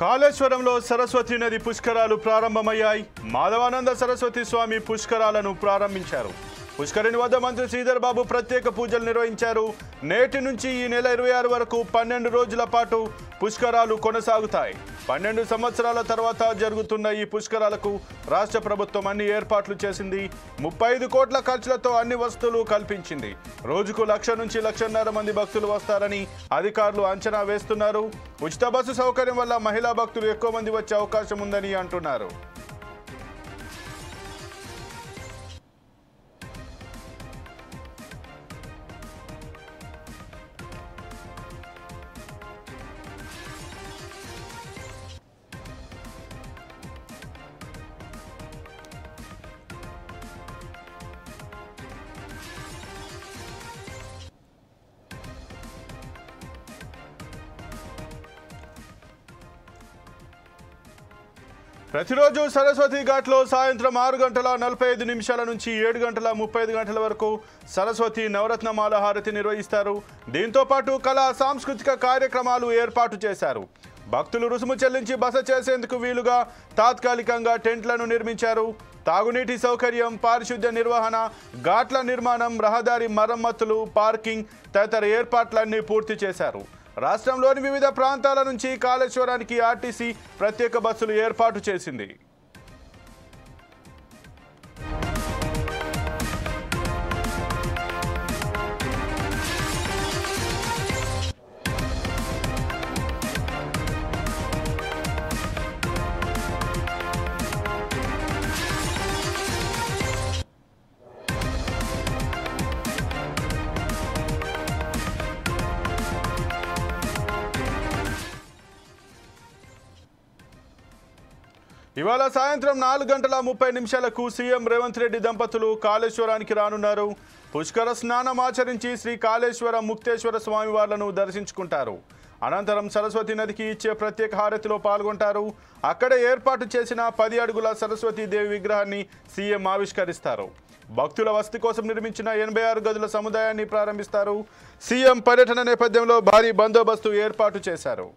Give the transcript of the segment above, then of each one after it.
కాళేశ్వరంలో సరస్వతి నది పుష్కరాలు ప్రారంభమయ్యాయి. మాధవానంద సరస్వతి స్వామి పుష్కరాలను ప్రారంభించారు. పుష్కరిణి వద్ద మంత్రి శ్రీధర్ బాబు ప్రత్యేక పూజలు నిర్వహించారు. నేటి నుంచి ఈ నెల 26 వరకు 12 రోజుల పాటు పుష్కరాలు కొనసాగుతాయి. 12 సంవత్సరాల తర్వాత జరుగుతున్న ఈ పుష్కరాలకు రాష్ట్ర ప్రభుత్వం అన్ని ఏర్పాట్లు చేసింది. 35 కోట్ల ఖర్చులతో అన్ని వసతులు కల్పించింది. రోజుకు 1,00,000 నుంచి 1,50,000 మంది భక్తులు వస్తారని అధికారులు అంచనా వేస్తున్నారు. ఉచిత బస్సు సౌకర్యం వల్ల మహిళా భక్తులు ఎక్కువ మంది వచ్చే అవకాశం ఉందని అంటున్నారు. ప్రతిరోజు సరస్వతి ఘాట్లో సాయంత్రం 6:45 నుంచి 7:35 వరకు సరస్వతి నవరత్నమాల హారతి నిర్వహిస్తారు. దీంతో పాటు కళా సాంస్కృతిక కార్యక్రమాలు ఏర్పాటు చేశారు. భక్తులు రుసుము చెల్లించి బస చేసేందుకు వీలుగా తాత్కాలికంగా టెంట్లను నిర్మించారు. తాగునీటి సౌకర్యం, పారిశుద్ధ్య నిర్వహణ, ఘాట్ల నిర్మాణం, రహదారి మరమ్మతులు, పార్కింగ్ తదితర ఏర్పాట్లన్నీ పూర్తి చేశారు. రాష్ట్రంలోని వివిధ ప్రాంతాల నుంచి కాళేశ్వరానికి ఆర్టీసీ ప్రత్యేక బస్సులు ఏర్పాటు చేసింది. ఇవాళ సాయంత్రం 4:30 సీఎం రేవంత్ రెడ్డి దంపతులు కాళేశ్వరానికి రానున్నారు. పుష్కర స్నానం ఆచరించి శ్రీ కాళేశ్వర ముక్తేశ్వర స్వామి వార్లను దర్శించుకుంటారు. అనంతరం సరస్వతి నదికి ఇచ్చే ప్రత్యేక హారతిలో పాల్గొంటారు. అక్కడే ఏర్పాటు చేసిన 10 అడుగుల సరస్వతీదేవి విగ్రహాన్ని సీఎం ఆవిష్కరిస్తారు. భక్తుల వసతి కోసం నిర్మించిన 86 గదుల సముదాయాన్ని ప్రారంభిస్తారు. సీఎం పర్యటన నేపథ్యంలో భారీ బందోబస్తు ఏర్పాటు చేశారు.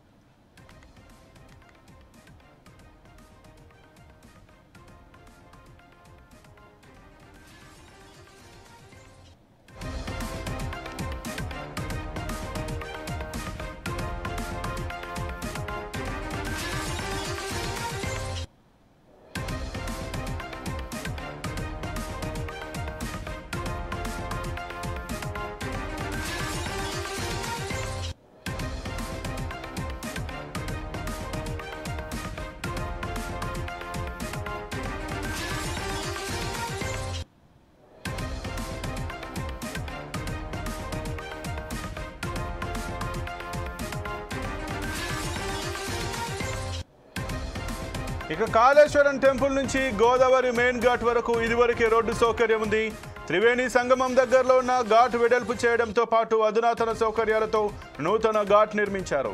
ఇక కాళేశ్వరం టెంపుల్ నుంచి గోదావరి మెయిన్ ఘాట్ వరకు ఇదివరకే రోడ్డు సౌకర్యం ఉంది. త్రివేణి సంగమం దగ్గరలో ఉన్న ఘాట్ వెడల్పు చేయడంతో పాటు అధునాతన సౌకర్యాలతో నూతన ఘాట్ నిర్మించారు.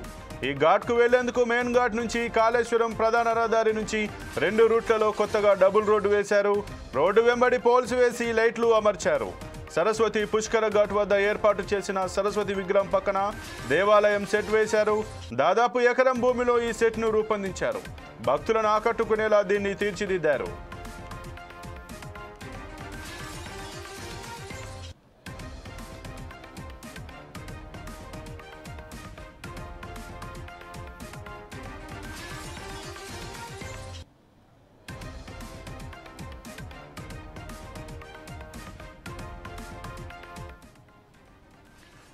ఈ ఘాట్కు వెళ్లేందుకు మెయిన్ ఘాట్ నుంచి కాళేశ్వరం ప్రధాన రహదారి నుంచి 2 రూట్లలో కొత్తగా డబుల్ రోడ్డు వేశారు. రోడ్డు వెంబడి పోల్స్ వేసి లైట్లు అమర్చారు. సరస్వతి పుష్కర ఘాట్ వద్ద ఏర్పాటు చేసిన సరస్వతి విగ్రహం పక్కన దేవాలయం సెట్ వేశారు. దాదాపు ఎకరం భూమిలో ఈ సెట్ను రూపొందించారు. భక్తులను ఆకట్టుకునేలా దీన్ని తీర్చిదిద్దారు.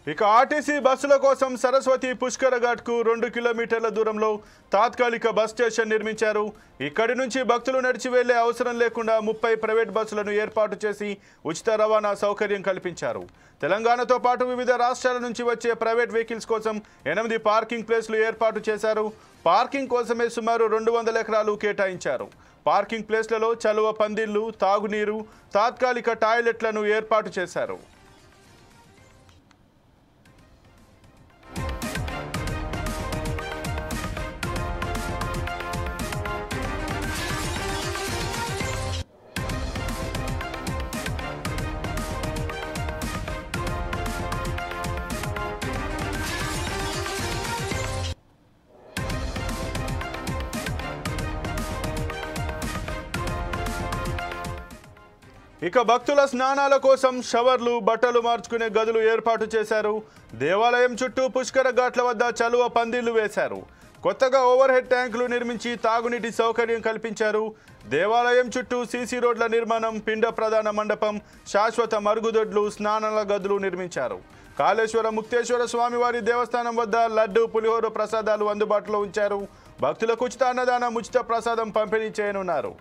ఇక ఆర్టీసీ బస్సుల కోసం సరస్వతి పుష్కర ఘాట్కు 2 కిలోమీటర్ల దూరంలో తాత్కాలిక బస్ స్టేషన్ నిర్మించారు. ఇక్కడి నుంచి భక్తులు నడిచి వెళ్లే అవసరం లేకుండా 30 ప్రైవేట్ బస్సులను ఏర్పాటు చేసి ఉచిత రవాణా సౌకర్యం కల్పించారు. తెలంగాణతో పాటు వివిధ రాష్ట్రాల నుంచి వచ్చే ప్రైవేట్ వెహికల్స్ కోసం 8 పార్కింగ్ ప్లేస్లు ఏర్పాటు చేశారు. పార్కింగ్ కోసమే సుమారు 200 ఎకరాలు కేటాయించారు. పార్కింగ్ ప్లేస్లలో చలువ పందిళ్లు, తాగునీరు, తాత్కాలిక టాయిలెట్లను ఏర్పాటు చేశారు. ఇక భక్తుల స్నానాల కోసం షవర్లు, బట్టలు మార్చుకునే గదులు ఏర్పాటు చేశారు. దేవాలయం చుట్టూ పుష్కర ఘాట్ల వద్ద చలువ పందిళ్లు వేశారు. కొత్తగా ఓవర్ హెడ్ ట్యాంకులు నిర్మించి తాగునీటి సౌకర్యం కల్పించారు. దేవాలయం చుట్టూ సీసీ రోడ్ల నిర్మాణం, పిండ ప్రధాన మండపం, శాశ్వత మరుగుదొడ్లు, స్నానాల గదులు నిర్మించారు. కాళేశ్వరం ముక్తేశ్వర స్వామివారి దేవస్థానం వద్ద లడ్డు, పులిహోర ప్రసాదాలు అందుబాటులో ఉంచారు. భక్తులకు ఉచిత అన్నదానం, ఉచిత ప్రసాదం పంపిణీ చేయనున్నారు.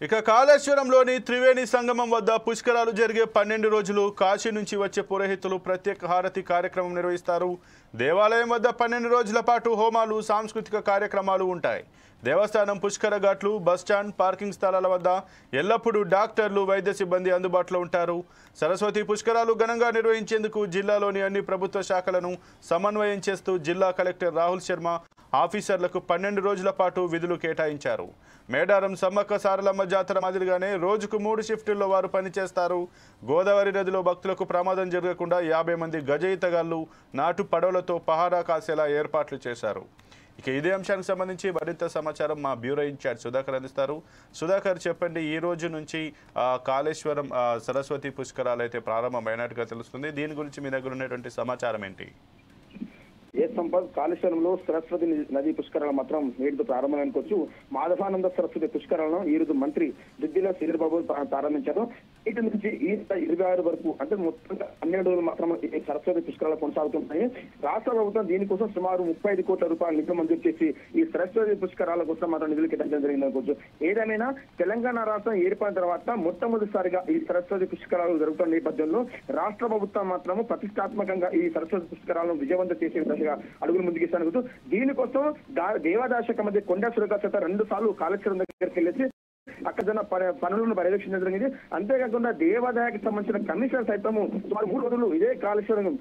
ఇక కాళేశ్వరంలోని త్రివేణి సంగమం వద్ద పుష్కరాలు జరిగే 12 రోజులు కాశీ నుంచి వచ్చే పురోహితులు ప్రత్యేక హారతి కార్యక్రమం నిర్వహిస్తారు. దేవాలయం వద్ద 12 రోజుల పాటు హోమాలు, సాంస్కృతిక కార్యక్రమాలు ఉంటాయి. దేవస్థానం పుష్కర ఘాట్లు, బస్టాండ్, పార్కింగ్ స్థలాల వద్ద ఎల్లప్పుడూ డాక్టర్లు, వైద్య సిబ్బంది అందుబాటులో ఉంటారు. సరస్వతి పుష్కరాలు ఘనంగా నిర్వహించేందుకు జిల్లాలోని అన్ని ప్రభుత్వ శాఖలను సమన్వయం చేస్తూ జిల్లా కలెక్టర్ రాహుల్ శర్మ ఆఫీసర్లకు 12 రోజుల పాటు విధులు కేటాయించారు. మేడారం సమ్మక్క సారలమ్మ జాతర మాదిరిగానే రోజుకు 3 షిఫ్టుల్లో వారు పనిచేస్తారు. గోదావరి నదిలో భక్తులకు ప్రమాదం జరగకుండా 50 మంది గజ ఈతగాళ్లు నాటు పడవలతో పహారా కాసేలా ఏర్పాట్లు చేశారు. ఇక ఇదే అంశానికి సంబంధించి మరింత సమాచారం మా బ్యూరో ఇన్ఛార్జ్ సుధాకర్ అందిస్తారు. సుధాకర్, చెప్పండి, ఈ రోజు నుంచి కాళేశ్వరం సరస్వతి పుష్కరాలు అయితే ప్రారంభమైనట్టుగా తెలుస్తుంది. దీని గురించి మీ దగ్గర ఉన్నటువంటి సమాచారం ఏంటి? ఏ సంపద్ కాళేశ్వరంలో సరస్వతి నది పుష్కరాలు మాత్రం నేటితో ప్రారంభమనుకోవచ్చు. మాధవానంద సరస్వతి పుష్కరాలను ఈ రోజు మంత్రి దుద్దిల శ్రీధర్ బాబు ప్రారంభించారు. ఇటు నుంచి ఈ 26 వరకు అంటే మొత్తం 12 రోజులు మాత్రం ఈ సరస్వతి పుష్కరాలు కొనసాగుతున్నాయి. రాష్ట్ర ప్రభుత్వం దీనికోసం సుమారు 35 కోట్ల రూపాయలు నిధులు మంజూరు చేసి ఈ సరస్వతి పుష్కరాల కోసం మాత్రం నిధులు కేటాయించడం జరిగింది అనుకోవచ్చు. ఏదేమైనా తెలంగాణ రాష్ట్రం ఏర్పడిన తర్వాత మొట్టమొదటిసారిగా ఈ సరస్వతి పుష్కరాలు జరుగుతున్న నేపథ్యంలో రాష్ట్ర ప్రభుత్వం మాత్రం ప్రతిష్టాత్మకంగా ఈ సరస్వతి పుష్కరాలను విజయవంతం చేసే విధంగా అడుగులు ముందుకేస్తాను. దీనికోసం దేవాదాయ శాఖ మధ్య కొండా సురేఖ 2 సార్లు కాళేశ్వరం దగ్గరికి వెళ్ళేసి అక్కడ పనులను పర్యవేక్షించడం జరిగింది. అంతేకాకుండా దేవాదాయకి సంబంధించిన కమిషనర్ సైతము సుమారు 3 రోజులు ఇదే కాళేశ్వరం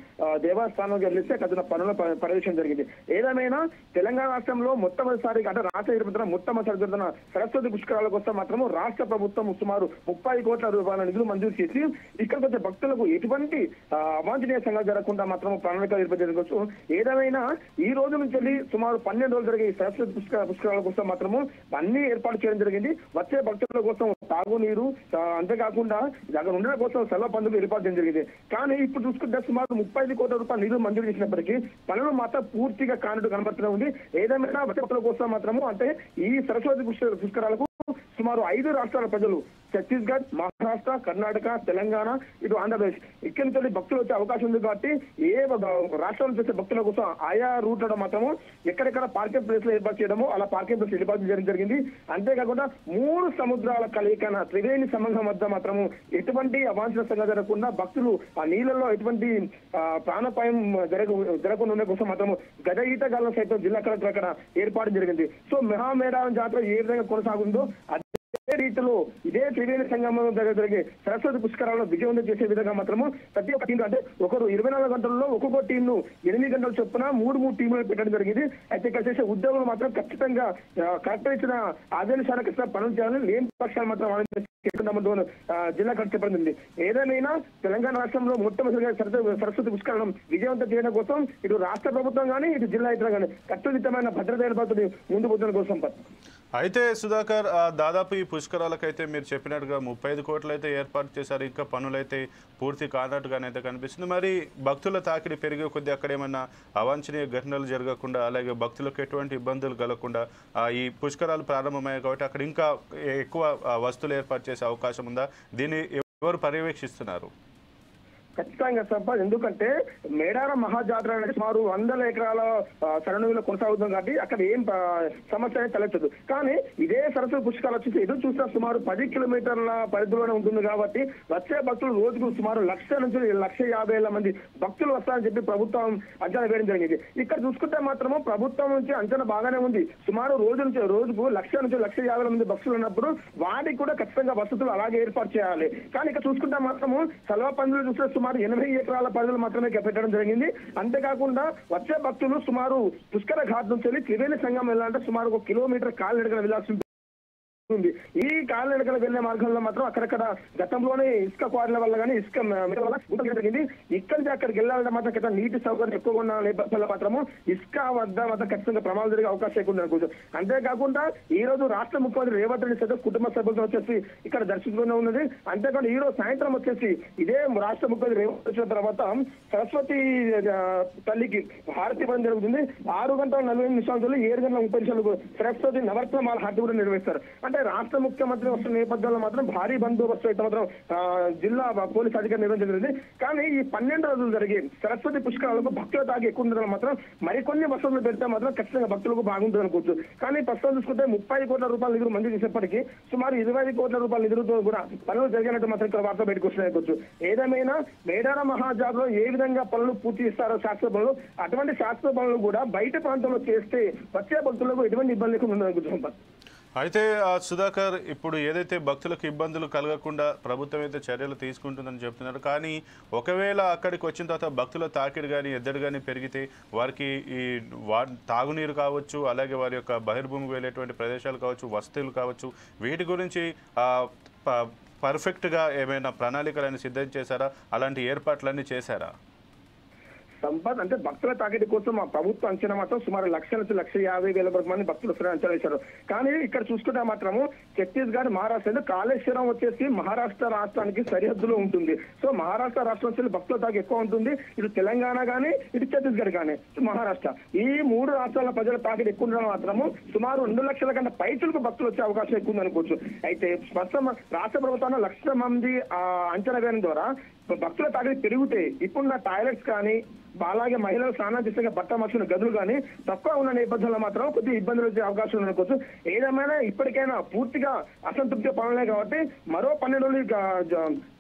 దేవస్థానం వెళ్ళిస్తే అక్కడ పనులను పర్యవేక్షణ జరిగింది. ఏదేమైనా తెలంగాణ రాష్ట్రంలో మొట్టమొదటిసారిగా అంటే రాష్ట్ర ఏర్పడిన మొట్టమొదటిసారి జరుగుతున్న సరస్వతి పుష్కరాల కోసం మాత్రము రాష్ట్ర ప్రభుత్వం సుమారు 30 కోట్ల రూపాయల నిధులు మంజూరు చేసి ఇక్కడికి వచ్చే భక్తులకు ఎటువంటి అవాంఛనీయ సంఘటన జరగకుండా మాత్రం ప్రణాళిక ఏర్పరచుకోవచ్చు. ఏదేమైనా ఈ రోజు నుంచి వెళ్ళి సుమారు 12 రోజులు జరిగే ఈ సరస్వతి పుష్కరాల కోసం మాత్రము అన్ని ఏర్పాటు చేయడం జరిగింది. వచ్చే భక్తుల కోసం తాగునీరు, అంతేకాకుండా అక్కడ ఉండడం కోసం సెలవు పందులు ఏర్పాటు చేయడం జరిగింది. కానీ ఇప్పుడు చూసుకుంటే సుమారు 35 కోట్ల రూపాయలు నిధులు మంజూరు చేసినప్పటికీ పనులు మాత్రం పూర్తిగా కానట్టు కనబడుతూ ఉంది. ఏదేమైనా భక్తుల కోసం మాత్రము అంటే ఈ సరస్వతి పుష్కరాలకు సుమారు 5 రాష్ట్రాల ప్రజలు ఛత్తీస్గఢ్, మహారాష్ట్ర, కర్ణాటక, తెలంగాణ, ఇటు ఆంధ్రప్రదేశ్ ఇక్కడి నుంచి భక్తులు వచ్చే అవకాశం ఉంది. కాబట్టి ఏ రాష్ట్రాల నుంచి వచ్చే భక్తుల కోసం ఆయా రూట్లలో మాత్రము ఎక్కడెక్కడ పార్కింగ్ ప్లేస్ లో ఏర్పాటు చేయడము, అలా పార్కింగ్ ప్లేస్ ఏర్పాటు చేయడం జరిగింది. అంతేకాకుండా 3 సముద్రాల కలయికన త్రివేణి సంబంధం వద్ద మాత్రము ఎటువంటి అవాంఛనీయ సంఘటన జరగకుండా భక్తులు ఆ నీళ్ళలో ఎటువంటి ప్రాణాపాయం జరగకుండా ఉండే కోసం మాత్రము గజ ఈతగాళ్లను సైతం జిల్లా కలెక్టర్ అక్కడ ఏర్పాటు జరిగింది. సో మహామేడారం జాతర ఏ విధంగా కొనసాగుందో అదే రీతిలో ఇదే త్రివేణి సంగమం దగ్గర జరిగే సరస్వతి పుష్కరాలను విజయవంతం చేసే విధంగా మాత్రము ప్రతి ఒక్క టీం అంటే ఒకరు 24 గంటల్లో ఒక్కొక్క టీంను 8 గంటల చొప్పున 3 టీంలు పెట్టడం జరిగింది. అయితే ఇక్కడ చేసే ఉద్యోగులు మాత్రం ఖచ్చితంగా కలెక్టర్ ఇచ్చిన ఆదేశాలకు పనులు చేయాలని, లేని పక్షాలు మాత్రం జిల్లా కలెక్టర్ చెప్పడింది. ఏదేమైనా తెలంగాణ రాష్ట్రంలో మొట్టమొదటిగా సరస్వతి పుష్కరాలను విజయవంతం చేయడం కోసం ఇటు రాష్ట్ర ప్రభుత్వం కానీ ఇటు జిల్లా ఇతర కానీ కట్టుదిట్టమైన భద్రత ఏర్పాటుని ముందు పోతున్న కోసం. అయితే సుధాకర్, దాదాపు ఈ పుష్కరాలకైతే మీరు చెప్పినట్టుగా 35 కోట్లు అయితే ఏర్పాటు చేశారు. ఇంకా పనులైతే పూర్తి కానట్టుగానైతే కనిపిస్తుంది. మరి భక్తుల తాకిడి పెరిగే కొద్దీ అక్కడ ఏమన్నా అవాంఛనీయ ఘటనలు జరగకుండా, అలాగే భక్తులకు ఎటువంటి ఇబ్బందులు కలగకుండా ఈ పుష్కరాలు ప్రారంభమయ్యాయి కాబట్టి అక్కడ ఇంకా ఎక్కువ వస్తువులు ఏర్పాటు చేసే అవకాశం ఉందా? దీన్ని ఎవరు పర్యవేక్షిస్తున్నారు? ఖచ్చితంగా సంపద. ఎందుకంటే మేడారం మహాజాతర అనేది సుమారు 100 ఎకరాల సరణులో కొనసాగుతుంది కాబట్టి అక్కడ ఏం సమస్య అనేది తలెత్తదు. కానీ ఇదే సరస్వతి పుష్కరాలు వచ్చేసి ఎదురు చూసిన సుమారు 10 కిలోమీటర్ల పరిధిలోనే ఉంటుంది కాబట్టి వచ్చే భక్తులు రోజుకు సుమారు 1,00,000 నుంచి 1,50,000 మంది భక్తులు వస్తారని చెప్పి ప్రభుత్వం అంచనా వేయడం జరిగింది. ఇక్కడ చూసుకుంటే మాత్రము ప్రభుత్వం నుంచి అంచనా బాగానే ఉంది. సుమారు రోజుకు 1,00,000 నుంచి 1,50,000 మంది భక్తులు ఉన్నప్పుడు వాటికి కూడా ఖచ్చితంగా వసతులు అలాగే ఏర్పాటు చేయాలి. కానీ ఇక్కడ చూసుకుంటే మాత్రము సలవా పందులు చూస్తే సుమారు 80 ఎకరాల పరిధిలో మాత్రమే పెట్టడం జరిగింది. అంతేకాకుండా వచ్చే భక్తులు సుమారు పుష్కర ఘాట్ నుంచి వెళ్ళి త్రివేణి సంగమం వెళ్ళాలంటే సుమారు 1 కిలోమీటర్ కాలినడకన వెళ్లాల్సి ఉంది. ఈ కాలినడకన వెళ్లే మార్గంలో మాత్రం అక్కడక్కడ గతంలోనే ఇసుక క్వారీల వల్ల కానీ ఇసుక జరిగింది. ఇక్కడి నుంచి అక్కడికి వెళ్ళాలంటే మాత్రం నీటి సౌకర్యం ఎక్కువగా ఉన్న నేపథ్యంలో మాత్రము ఇసుక వద్ద మాత్రం ఖచ్చితంగా ప్రమాదం జరిగే అవకాశం ఎక్కువ ఉంది. అంతేకాకుండా ఈ రోజు రాష్ట్ర ముఖ్యమంత్రి రేవంత్ రెడ్డి సైతం కుటుంబ సభ్యులతో వచ్చేసి ఇక్కడ దర్శించుకునే ఉన్నది. అంతేకాకుండా ఈ రోజు సాయంత్రం వచ్చేసి ఇదే రాష్ట్ర ముఖ్యమంత్రి రేవంత్ వచ్చిన తర్వాత సరస్వతి తల్లికి హారతి ఇవ్వడం జరుగుతుంది. 6:45 7:30 సరస్వతి నవరత్నమాల హారతి కూడా నిర్వహిస్తారు. అంటే రాష్ట్ర ముఖ్యమంత్రి వస్తున్న నేపథ్యంలో మాత్రం భారీ బందోబస్తు అయితే మాత్రం జిల్లా పోలీస్ అధికారి నిర్వహించలేదు. కానీ ఈ 12 రోజులు జరిగి సరస్వతి పుష్కరాలకు భక్తుల తాకి ఎక్కువ ఉండడం మాత్రం మరికొన్ని వసతులు పెడితే మాత్రం ఖచ్చితంగా భక్తులకు బాగుంటుంది అనుకోవచ్చు. కానీ ప్రస్తుతం చూసుకుంటే 30 కోట్ల రూపాయల నిధులు మంజూరు చేసేప్పటికీ సుమారు 20 కోట్ల రూపాయల నిధులతో కూడా పనులు జరిగినట్టు మాత్రం ఇక్కడ వార్త బయటకు వస్తున్నాయనుకోవచ్చు. ఏదేమైనా మేడారం మహాజాతరలో ఏ విధంగా పనులు పూర్తి చేస్తారో శాస్త్ర పనులు, అటువంటి శాస్త్ర పనులు కూడా బయట ప్రాంతంలో చేస్తే వచ్చే భక్తులకు ఎటువంటి ఇబ్బంది లేకుండా ఉండదు. అయితే సుధాకర్, ఇప్పుడు ఏదైతే భక్తులకు ఇబ్బందులు కలగకుండా ప్రభుత్వం అయితే చర్యలు తీసుకుంటుందని చెప్తున్నారు. కానీ ఒకవేళ అక్కడికి వచ్చిన తర్వాత భక్తుల తాకిడి కానీ ఎద్దడి కానీ పెరిగితే వారికి ఈ తాగునీరు కావచ్చు, అలాగే వారి యొక్క బహిర్భూమికి వెళ్ళేటువంటి ప్రదేశాలు కావచ్చు, వసతులు కావచ్చు, వీటి గురించి పర్ఫెక్ట్గా ఏమైనా ప్రణాళికలను సిద్ధం చేశారా? అలాంటి ఏర్పాట్లన్నీ చేశారా? సంపద అంటే భక్తుల తాకిడి కోసం మా ప్రభుత్వం అంచనా మాత్రం సుమారు 1,00,000 నుంచి 1,50,000 వరకు మంది భక్తులు వస్తారని అంచనా వేశారు. కానీ ఇక్కడ చూసుకుంటే మాత్రము ఛత్తీస్గఢ్, మహారాష్ట్ర కాళేశ్వరం వచ్చేసి మహారాష్ట్ర రాష్ట్రానికి సరిహద్దులో ఉంటుంది. సో మహారాష్ట్ర రాష్ట్రం వచ్చి భక్తుల తాకి ఎక్కువ ఉంటుంది. ఇటు తెలంగాణ కానీ ఇటు ఛత్తీస్గఢ్ కానీ మహారాష్ట్ర ఈ 3 రాష్ట్రాల ప్రజల తాకిడి ఎక్కువ ఉండడం మాత్రము సుమారు 2 లక్షల కన్నా పైచులకు భక్తులు వచ్చే అవకాశం ఎక్కువ ఉంది అనుకోవచ్చు. అయితే స్పష్టం రాష్ట్ర ప్రభుత్వాన్ని 1,00,000 మంది అంచనా వేయడం ద్వారా భక్తుల తాకిడి పెరిగితే ఇప్పుడున్న టాయిలెట్స్ కానీ అలాగే మహిళలు స్నానం చేసే బట్ట మార్చిన గదులు కానీ తక్కువ ఉన్న నేపథ్యంలో మాత్రం కొద్దిగా ఇబ్బందులు వచ్చే అవకాశం ఉందనుకోవచ్చు. ఏదేమైనా ఇప్పటికైనా పూర్తిగా అసంతృప్తి పనులే కాబట్టి మరో 12 రోజులు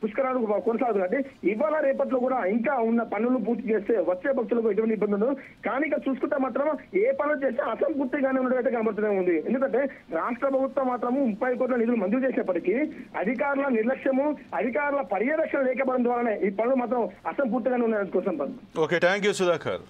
పుష్కరాలు కొనసాగుతుంది కాబట్టి ఇవాళ రేపట్లో కూడా ఇంకా ఉన్న పనులు పూర్తి చేస్తే వచ్చే భక్తులకు ఎటువంటి ఇబ్బంది ఉండదు. కానీ ఇక్కడ చూసుకుంటే మాత్రం ఏ పనులు చేస్తే అసంపూర్తిగానే ఉండేటైతే కనబడుతూనే ఉంది. ఎందుకంటే రాష్ట్ర ప్రభుత్వం మాత్రము 30 కోట్ల నిధులు మంజూరు చేసేప్పటికీ అధికారుల నిర్లక్ష్యము, అధికారుల పర్యవేక్షణ లేకపోవడం ద్వారానే ఈ పనులు మాత్రం అసంపూర్తిగానే ఉన్నాయి. Okay, thank you Sudhakar.